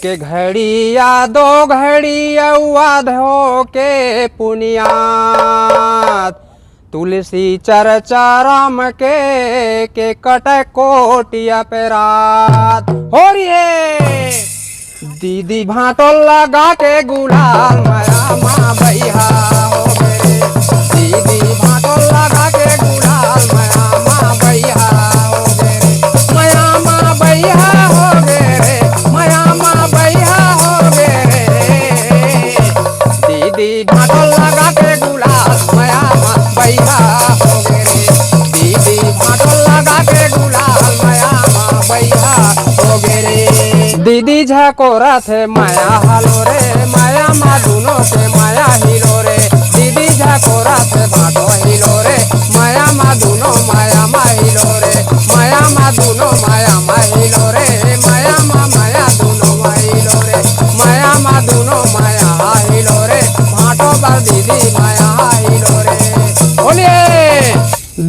एक घड़िया दो घड़िया वाधो के पुनियात तुलसी चर्चा राम के कट कोटिया पे रात हो रही है। दीदी भाटो लगा के गुलाल माया माँ भैया हो गए। दीदी भाटो लगा के गुलाल माया माँ भैया हो गए। माया माँ भैया हो गए रे, माया माँ भैया हो गए रे। दीदी भाटो लगा के गुलाल माया माँ भैया हो गए रे। दीदी भाटो लगा के गुलाल माया माँ भैया हो गए रे। दीदी झकोरा थे माया हालो रे, माया माँ दोनों के माया हिलो रे। दीदी झकोरा थे भाटो हिलो रे, माया माँ दोनों माया माँ हिलो रे। माया माँ दोनों माया माँ हिलो रे, माया माँ माया दोनों माँ हिलो रे। माया माँ दोनों माया हिलो रे, भाटो बर दीदी माया हिलो रे। बोलिए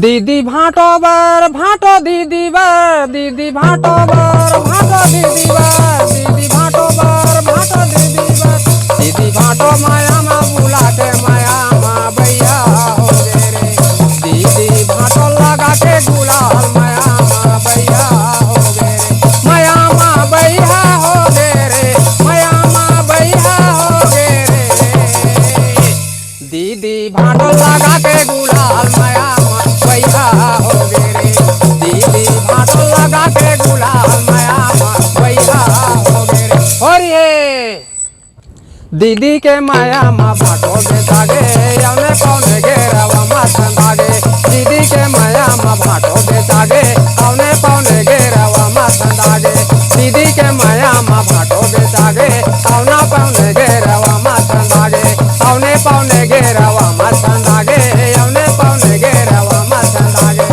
दीदी भाटो बर भाटो दीदी बर, दीदी भाटो बर भाटो दीदी बर, दीदी भाटो बर भाटो दीदी बर। दीदी भाटो माया माँ बुला के माया माँ भैया हो गए रे। दीदी भाटो लगा के गुलाल माया माँ भैया हो गए रे। माया माँ भैया हो गए रे, माया माँ भैया हो गए रे। दीदी भाटो लगा के गुलाल माया माँ भैया हो गए रे। दीदी भाटो लगा के गुलाल माया माँ भैया हो गए रे। और ये दीदी के माया माँ भाटो बेचागे यवने कौने घेरवा माँ संदागे। दीदी के माया माँ भाटो बेचागे अवने पौने घेरवा माँ संदागे। दीदी के माया माँ भाटो बेचागे अवना पौने घेरवा माँ संदागे। अवने पौने घेरवा माँ संदागे, अवने पौने घेरवा माँ संदागे।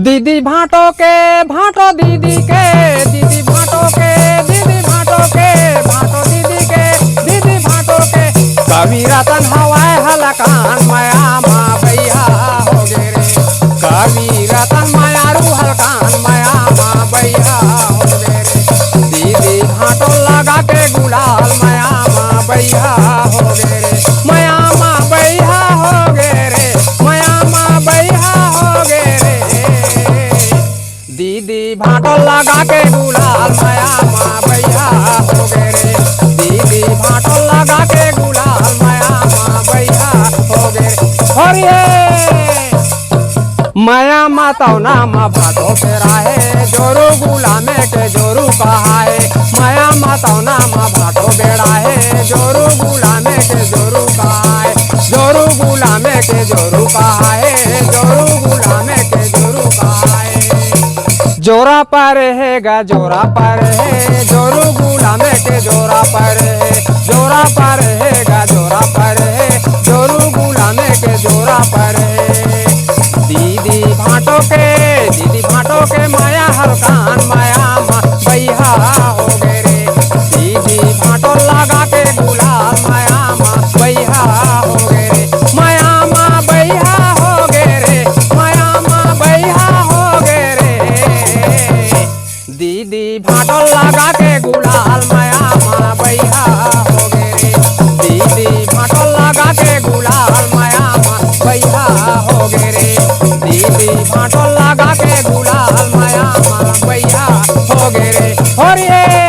दीदी भाटो के भाटो दीदी के, दीदी भाटो के, दीदी भाटो के, भाटो दीदी के, दीदी भाटो के। कवि रतन हवाए हलकान माया माँ भैया हो गए रे। कवि रतन माया रू हलकान माया माँ भैया हो गए रे। दीदी भाटो लगा के गुलाल माया माँ भैया हो गए रे। माया माँ भैया हो गए रे, माया माँ भैया हो गए रे। दीदी भाटो लगा के गुलाल माया माँ भैया हो गए रे। दीदी भाटो लगा के गुलाल माया माँ भैया हो गए रे। और ये माया माता नाम भाटो फेरा है, जोरू गुलामे के जोरू कहा है। माया माता नाम भाटो बेड़ा है, जोरू गुलामे के जोरू कहा है। जोरू गुलामे के जोरू कहा है, जोरू गुलामे के जोरू कहा है। जोरा पर है जोरा पर है, जोरू गुलामे के जोरा पर है। जोरा पर है जोरा पर है, जोरू गुलामे के जोरा पर है। दीदी भाटो के माया हलकान माया माँ भैया हो गए रे। दीदी भाटो लगा के गुलाल माया माँ भैया हो गए रे। माया माँ भैया हो गए रे, माया माँ भैया हो गए रे। दीदी भाटो लगा के गुलाल माया माँ भैया हो गए रे। दीदी भाटो लगा के गुलाल माया माँ भैया हो गए रे। दीदी भाटो लगा के गुलाल माया माँ भैया हो गए रे। और ये